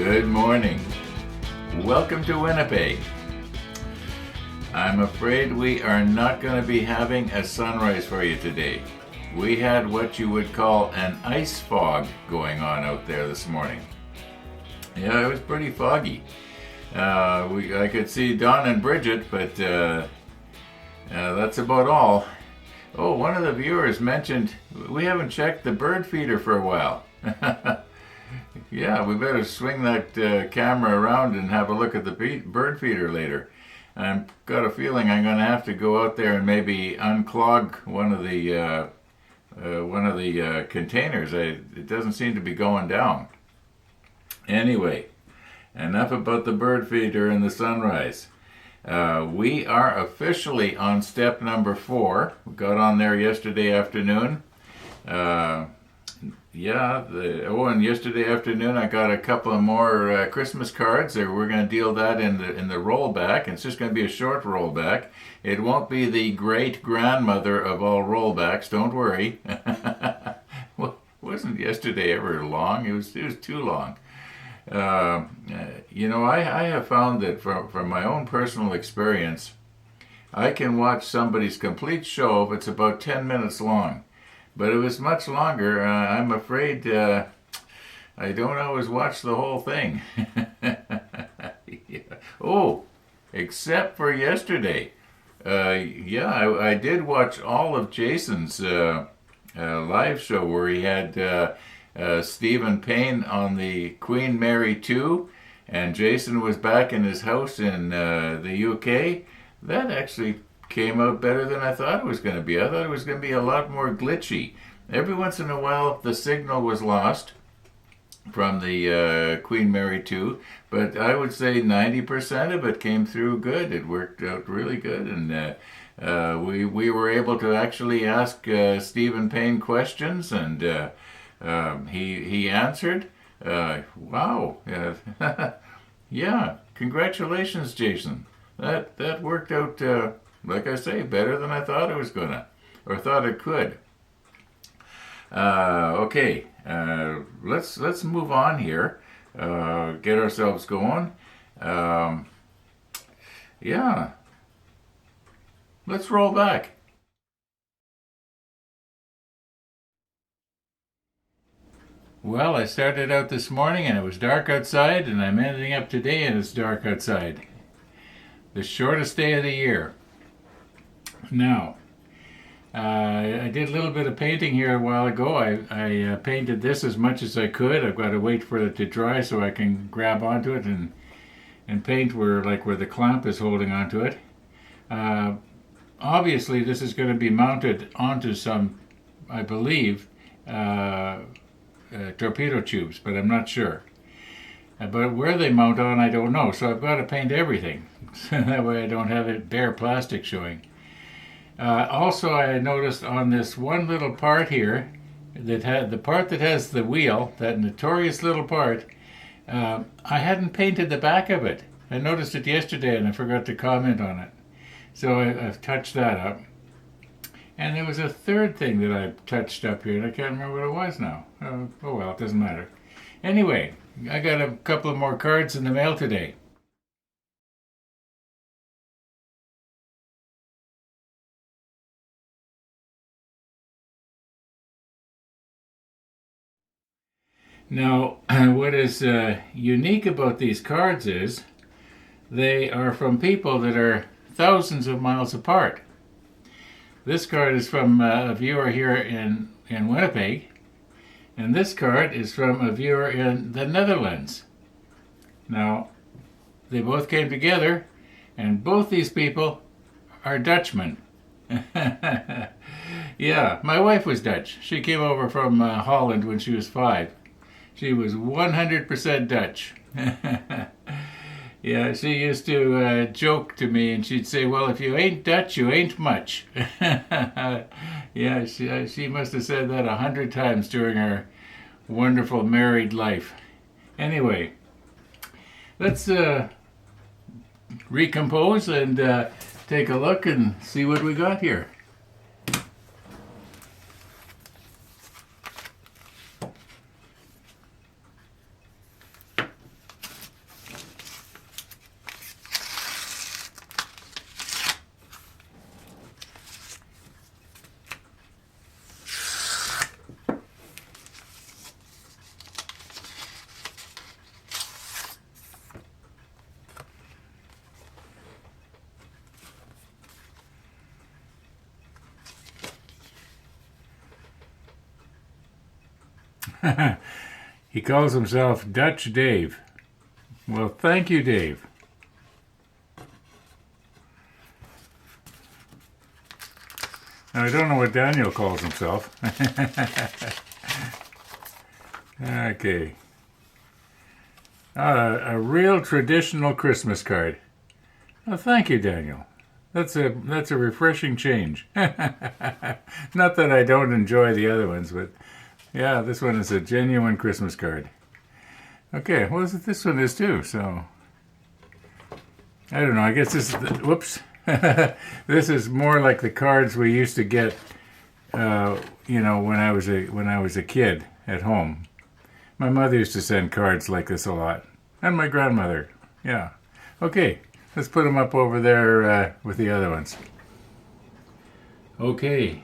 Good morning. Welcome to Winnipeg. I'm afraid we are not going to be having a sunrise for you today. We had what you would call an ice fog going on out there this morning. Yeah, it was pretty foggy. I could see Don and Bridget, but that's about all. Oh, one of the viewers mentioned we haven't checked the bird feeder for a while. Yeah, we better swing that camera around and have a look at the bird feeder later. I've got a feeling I'm going to have to go out there and maybe unclog one of the containers. It doesn't seem to be going down. Anyway, enough about the bird feeder and the sunrise. We are officially on step number 4. We got on there yesterday afternoon. And yesterday afternoon I got a couple of more Christmas cards. We're going to deal that in the rollback. It's just going to be a short rollback. It won't be the great grandmother of all rollbacks. Don't worry. Wasn't yesterday ever long? It was too long. I have found that from my own personal experience, I can watch somebody's complete show if it's about 10 minutes long. But if it's much longer, I'm afraid I don't always watch the whole thing. Yeah. Oh, except for yesterday. I did watch all of Jason's live show where he had Stephen Payne on the Queen Mary 2, and Jason was back in his house in the UK. That actually came out better than I thought it was going to be. I thought it was going to be a lot more glitchy. Every once in a while the signal was lost from the Queen Mary 2, but I would say 90% of it came through good. It worked out really good, and we were able to actually ask Stephen Payne questions, and he answered. Wow. Yeah, congratulations, Jason. That worked out, like I say, better than I thought it was gonna, or thought it could. Okay, let's move on here. Get ourselves going. Yeah, let's roll back. Well, I started out this morning and it was dark outside, and I'm ending up today and it's dark outside. The shortest day of the year. Now, I did a little bit of painting here a while ago. I painted this as much as I could. I've got to wait for it to dry so I can grab onto it and paint where the clamp is holding onto it. Obviously, this is going to be mounted onto some, I believe, torpedo tubes, but I'm not sure. But where they mount on, I don't know. So I've got to paint everything. That way I don't have it bare plastic showing. Also, I noticed on this one little part here, that had the part that has the wheel, that notorious little part, I hadn't painted the back of it. I noticed it yesterday and I forgot to comment on it. So I've touched that up. And there was a third thing that I touched up here, and I can't remember what it was now. Oh well, it doesn't matter. Anyway, I got a couple of more cards in the mail today. Now, what is unique about these cards is they are from people that are thousands of miles apart. This card is from a viewer here in Winnipeg, and this card is from a viewer in the Netherlands. Now, they both came together, and both these people are Dutchmen. Yeah, my wife was Dutch. She came over from Holland when she was 5. She was 100% Dutch. Yeah, she used to joke to me, and she'd say, well, if you ain't Dutch, you ain't much. Yeah, she must have said that 100 times during her wonderful married life. Anyway, let's recompose and take a look and see what we got here. He calls himself Dutch Dave. Well, thank you, Dave. Now, I don't know what Daniel calls himself. Okay. A real traditional Christmas card. Oh, thank you, Daniel. That's a refreshing change. Not that I don't enjoy the other ones, but yeah, this one is a genuine Christmas card. Okay, well, this one is too, so I don't know. I guess this is whoops. This is more like the cards we used to get, when I was a kid at home. My mother used to send cards like this a lot, and my grandmother. Yeah. Okay, let's put them up over there with the other ones. Okay.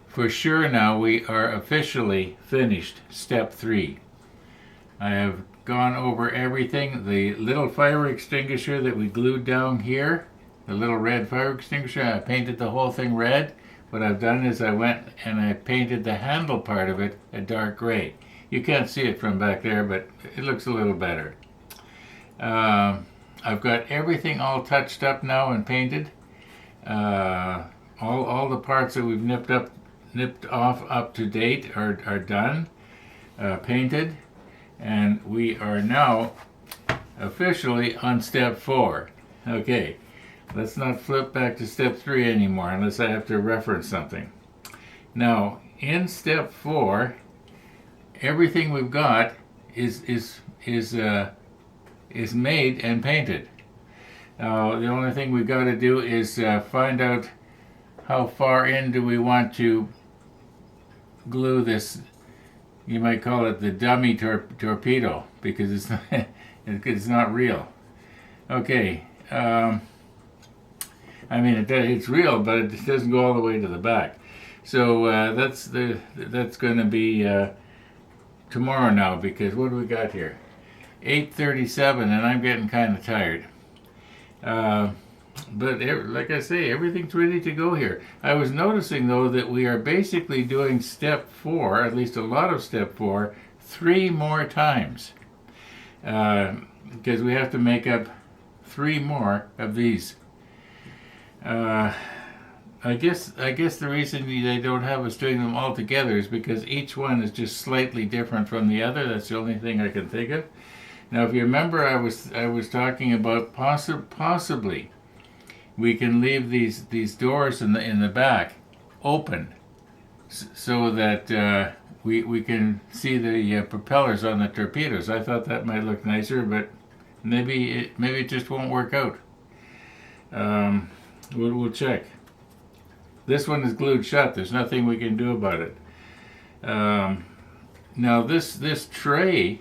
For sure now we are officially finished step 3. I have gone over everything. The little fire extinguisher that we glued down here, the little red fire extinguisher, I painted the whole thing red. What I've done is I went and I painted the handle part of it a dark gray. You can't see it from back there, but it looks a little better. I've got everything all touched up now and painted. All the parts that we've nipped off up to date are done, painted. And we are now officially on step 4. Okay, let's not flip back to step 3 anymore unless I have to reference something. Now, in step 4, everything we've got is made and painted. Now, the only thing we've got to do is find out how far in do we want to glue this. You might call it the dummy torpedo because it's not real. Okay, I mean it's real, but it doesn't go all the way to the back. So that's going to be tomorrow now, because what do we got here? 8:37, and I'm getting kind of tired. But like I say, everything's ready to go here. I was noticing, though, that we are basically doing step 4, at least a lot of step 4, 3 more times. Because we have to make up 3 more of these. I guess the reason they don't have us doing them all together is because each one is just slightly different from the other. That's the only thing I can think of. Now, if you remember, I was talking about possibly we can leave these doors in the back open so that we can see the propellers on the torpedoes. I thought that might look nicer, but maybe it just won't work out. We'll check. This one is glued shut. There's nothing we can do about it. Now this tray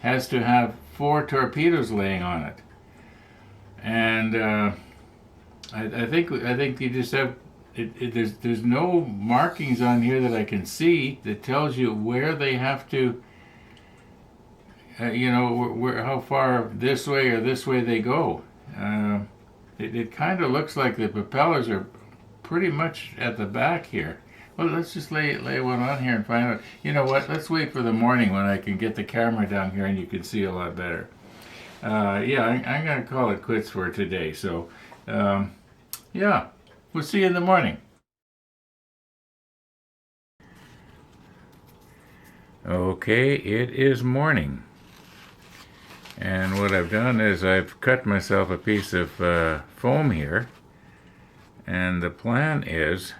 has to have 4 torpedoes laying on it, and I think you just have there's no markings on here that I can see that tells you where they have to, where how far this way or this way they go. It kind of looks like the propellers are pretty much at the back here. Well, let's just lay one on here and find out. You know what? Let's wait for the morning when I can get the camera down here and you can see a lot better. Yeah, I'm going to call it quits for today. So, yeah, we'll see you in the morning. Okay, it is morning. And what I've done is I've cut myself a piece of foam here. And the plan is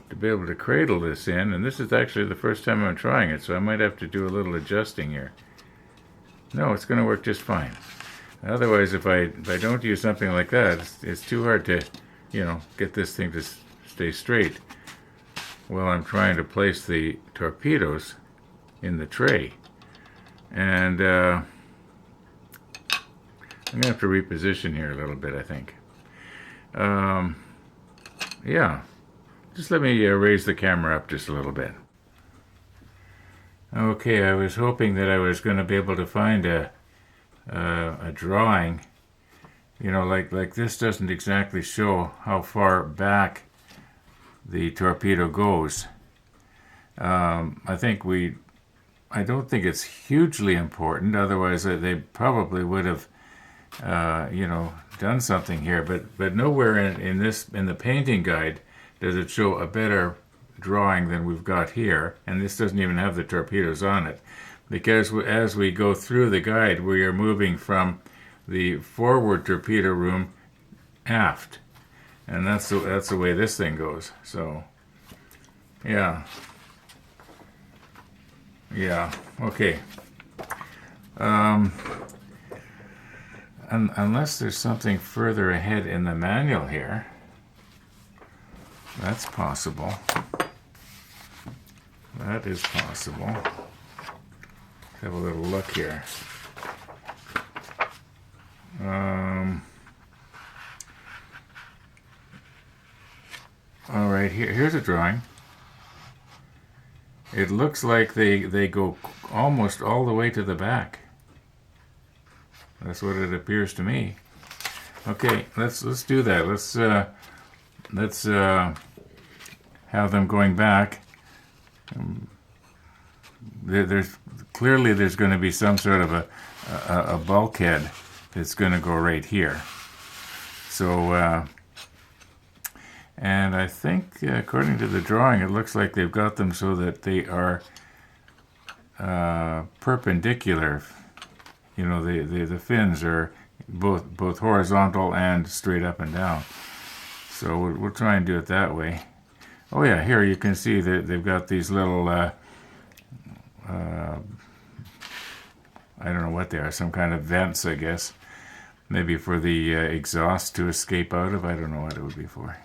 to be able to cradle this in. And this is actually the first time I'm trying it, so I might have to do a little adjusting here. No, it's going to work just fine. Otherwise, if I don't use something like that, it's too hard to, get this thing to stay straight while I'm trying to place the torpedoes in the tray. And I'm going to have to reposition here a little bit, I think. Yeah, just let me raise the camera up just a little bit. Okay, I was hoping that I was going to be able to find a drawing, like this doesn't exactly show how far back the torpedo goes. I don't think it's hugely important. Otherwise, they probably would have, done something here. But nowhere in the painting guide does it show a better drawing than we've got here. And this doesn't even have the torpedoes on it, because as we go through the guide, we are moving from the forward torpedo room aft, and that's the way this thing goes. So, yeah. Yeah, okay. Unless there's something further ahead in the manual here. That's possible. That is possible. Let's have a little look here. All right, here's a drawing. It looks like they go almost all the way to the back. That's what it appears to me. Okay, let's do that. Let's have them going back. There's going to be some sort of a bulkhead that's going to go right here. So. And I think, according to the drawing, it looks like they've got them so that they are perpendicular. You know, the fins are both horizontal and straight up and down. So we'll try and do it that way. Oh yeah, here you can see that they've got these little, I don't know what they are, some kind of vents, I guess. Maybe for the exhaust to escape out of. I don't know what it would be for.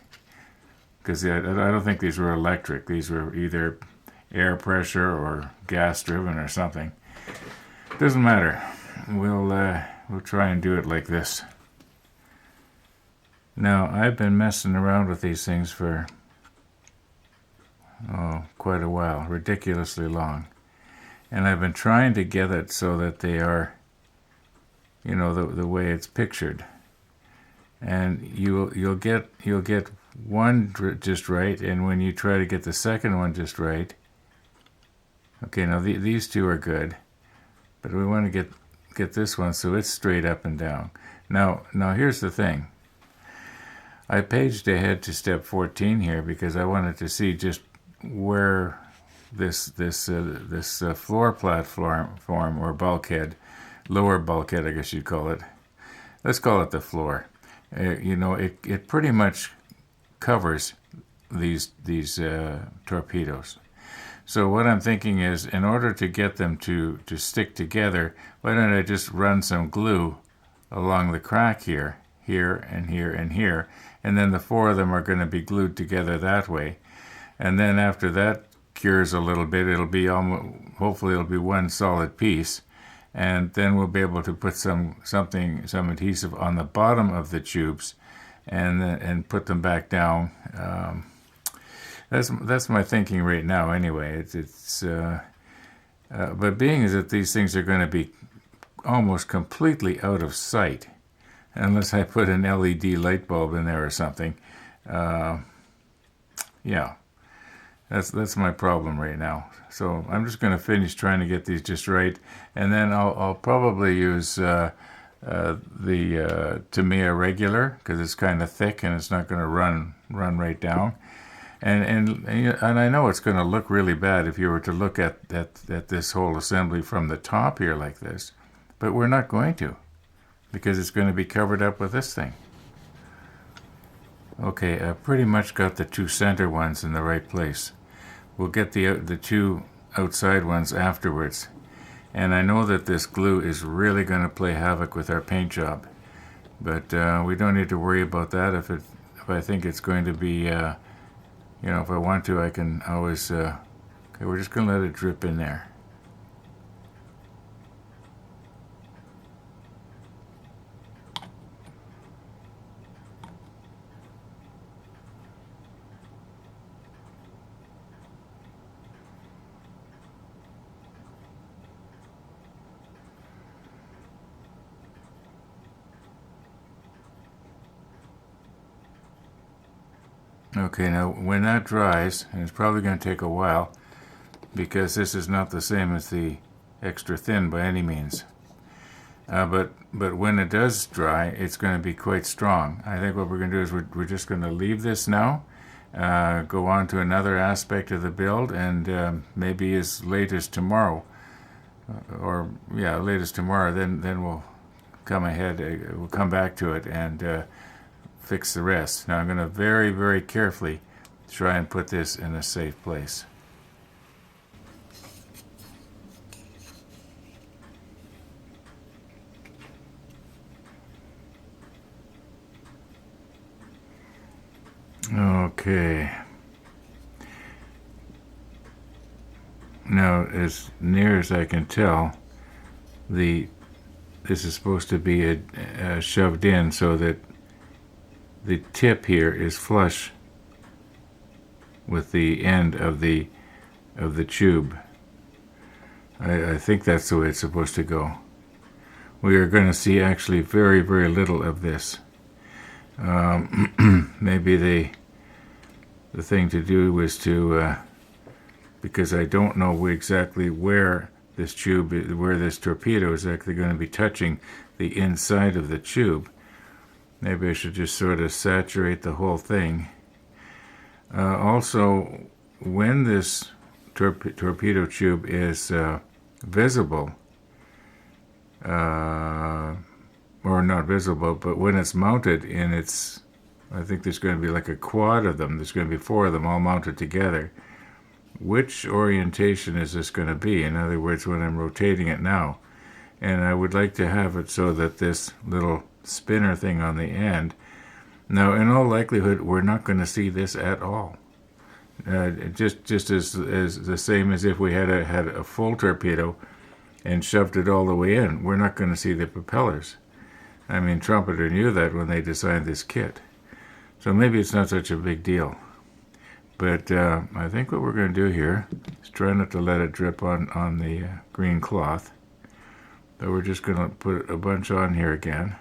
Because I don't think these were electric. These were either air pressure or gas driven or something. Doesn't matter. We'll try and do it like this. Now, I've been messing around with these things for quite a while, ridiculously long, and I've been trying to get it so that they are, the way it's pictured. And you'll get one just right, and when you try to get the second one just right, okay, now these two are good, but we want to get this one so it's straight up and down. Now here's the thing. I paged ahead to step 14 here because I wanted to see just where this floor platform or bulkhead, lower bulkhead, I guess you'd call it. Let's call it the floor. It pretty much covers these torpedoes. So what I'm thinking is, in order to get them to stick together, why don't I just run some glue along the crack here, and here, and here, and then the four of them are going to be glued together that way. And then after that cures a little bit, hopefully it'll be one solid piece, and then we'll be able to put some adhesive on the bottom of the tubes, and put them back down. That's my thinking right now. Anyway, but being as that these things are going to be almost completely out of sight, unless I put an LED light bulb in there or something. Yeah, that's my problem right now. So I'm just going to finish trying to get these just right, and then I'll probably use the Tamiya regular, because it's kind of thick and it's not going to run right down. And I know it's going to look really bad if you were to look at this whole assembly from the top here like this, but we're not going to, because it's going to be covered up with this thing. Okay, I've pretty much got the two center ones in the right place. We'll get the two outside ones afterwards. And I know that this glue is really going to play havoc with our paint job, but we don't need to worry about that. If I think it's going to be, if I want to, I can always. Okay, we're just going to let it drip in there. Okay, now when that dries, and it's probably going to take a while, because this is not the same as the extra thin by any means. But when it does dry, it's going to be quite strong. I think what we're going to do is we're just going to leave this now, go on to another aspect of the build, and maybe as late as tomorrow, late as tomorrow, then we'll we'll come back to it and fix the rest. Now I'm going to very, very carefully try and put this in a safe place. Okay. Now, as near as I can tell, this is supposed to be shoved in so that the tip here is flush with the end of the tube. I think that's the way it's supposed to go. We are going to see actually very, very little of this. Maybe the thing to do was to, because I don't know exactly where this torpedo is actually going to be touching the inside of the tube. Maybe I should just sort of saturate the whole thing. Also, when this torpedo tube is visible, or not visible, but when it's mounted in I think there's going to be like a quad of them. There's going to be 4 of them all mounted together. Which orientation is this going to be? In other words, when I'm rotating it now. And I would like to have it so that this little spinner thing on the end. Now, in all likelihood, we're not going to see this at all. Just as the same as if we had a full torpedo and shoved it all the way in. We're not going to see the propellers. I mean, Trumpeter knew that when they designed this kit. So maybe it's not such a big deal. But I think what we're going to do here is try not to let it drip on the green cloth. So we're just going to put a bunch on here again.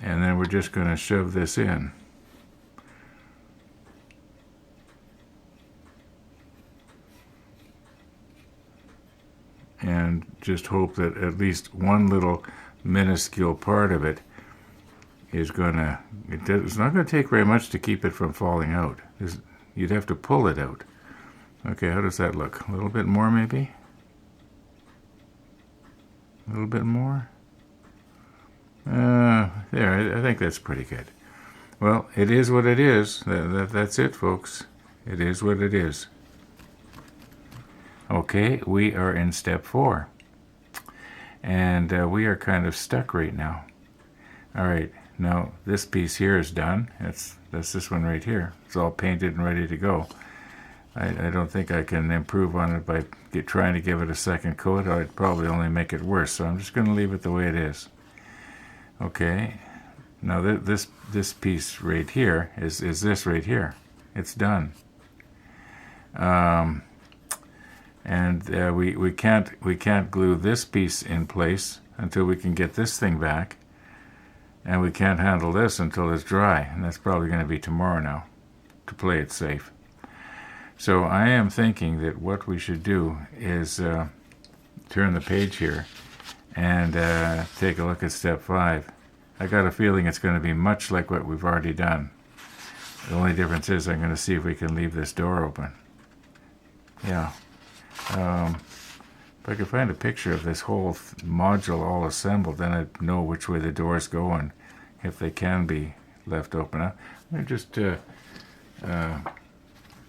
And then we're just going to shove this in. And just hope that at least one little minuscule part of it is it's not going to take very much to keep it from falling out. You'd have to pull it out. Okay, how does that look? A little bit more maybe? A little bit more? There, I think that's pretty good. Well, it is what it is. That's it, folks. It is what it is. Okay, we are in step 4. And we are kind of stuck right now. All right, now this piece here is done. That's this one right here. It's all painted and ready to go. I don't think I can improve on it by trying to give it a second coat. I'd probably only make it worse, so I'm just going to leave it the way it is. Okay, now this piece right here is this right here. It's done. And we can't glue this piece in place until we can get this thing back, and we can't handle this until it's dry, and that's probably going to be tomorrow now, to play it safe. So I am thinking that what we should do is turn the page here and take a look at step 5. I got a feeling it's going to be much like what we've already done. The only difference is I'm going to see if we can leave this door open. Yeah. If I could find a picture of this whole module all assembled, then I'd know which way the doors go and if they can be left open. I'm just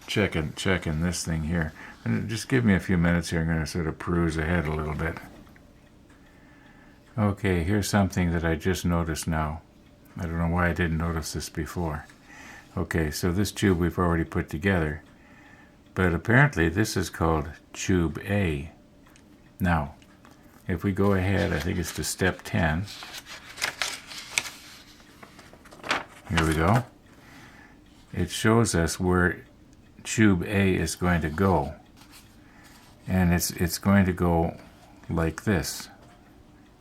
checking this thing here. And just give me a few minutes here. I'm going to sort of peruse ahead a little bit. Okay, here's something that I just noticed now. I don't know why I didn't notice this before. Okay, so this tube we've already put together. But apparently this is called tube A. Now, if we go ahead, I think it's to step 10. Here we go. It shows us where tube A is going to go. And it's going to go like this.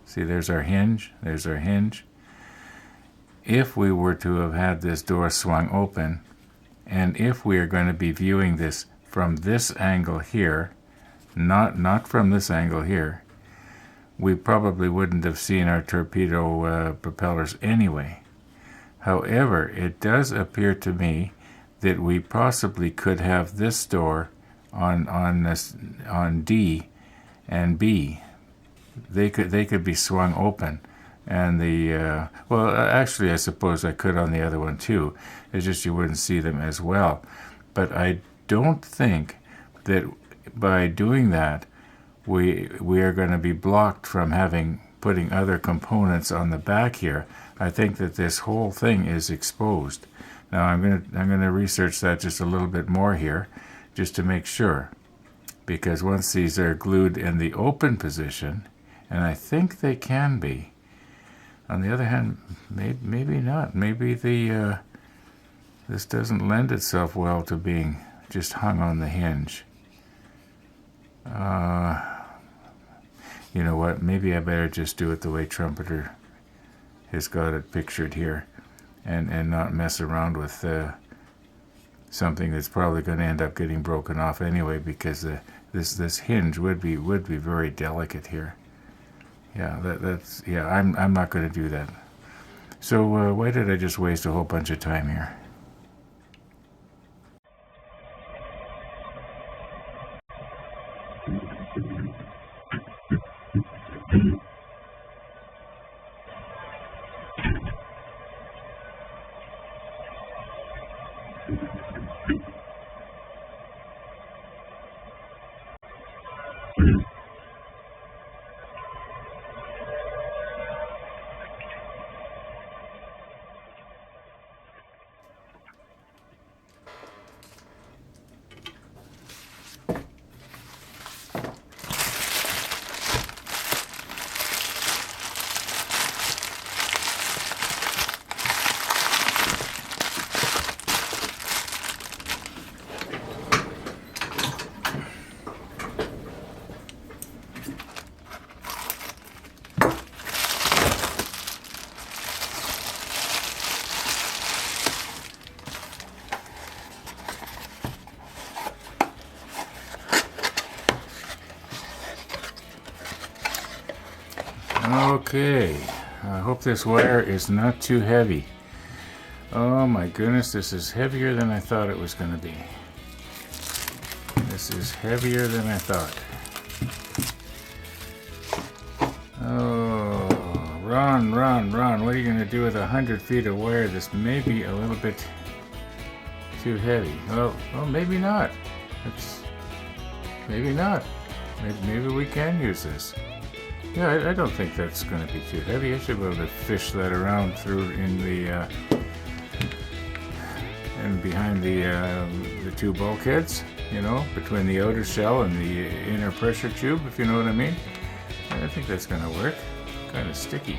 See, there's our hinge. There's our hinge. If we were to have had this door swung open, and if we are going to be viewing this from this angle here, not from this angle here, we probably wouldn't have seen our torpedo propellers anyway. However, it does appear to me that we possibly could have this door on D and B. They could be swung open, and actually I suppose I could on the other one too. It's just you wouldn't see them as well. But I don't think that by doing that we are going to be blocked from putting other components on the back here. I think that this whole thing is exposed. Now I'm going to research that just a little bit more here, just to make sure, because once these are glued in the open position, and I think they can be. On the other hand, maybe not. Maybe this doesn't lend itself well to being just hung on the hinge. You know what? Maybe I better just do it the way Trumpeter has got it pictured here, and not mess around with something that's probably going to end up getting broken off anyway, because this hinge would be very delicate here. Yeah, I'm not going to do that. So why did I just waste a whole bunch of time here? Okay, I hope this wire is not too heavy. Oh my goodness, this is heavier than I thought it was going to be. This is heavier than I thought. Oh, Ron, what are you going to do with 100 feet of wire? This may be a little bit too heavy. Well, maybe not. Maybe not. Maybe we can use this. Yeah, I don't think that's going to be too heavy. I should be able to fish that around through in the and behind the two bulkheads, you know, between the outer shell and the inner pressure tube, if you know what I mean. I think that's going to work. Kind of sticky.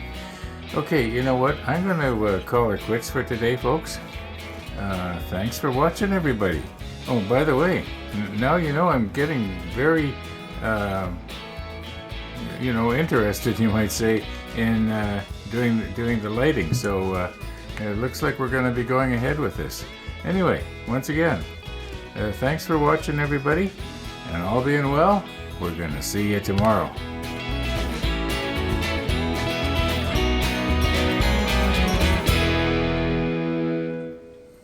Okay, you know what? I'm going to call it quits for today, folks. Thanks for watching, everybody. Oh, by the way, now you know I'm getting very interested, you might say, in doing the lighting. So it looks like we're going to be going ahead with this. Anyway, once again, thanks for watching, everybody, and all being well, we're going to see you tomorrow.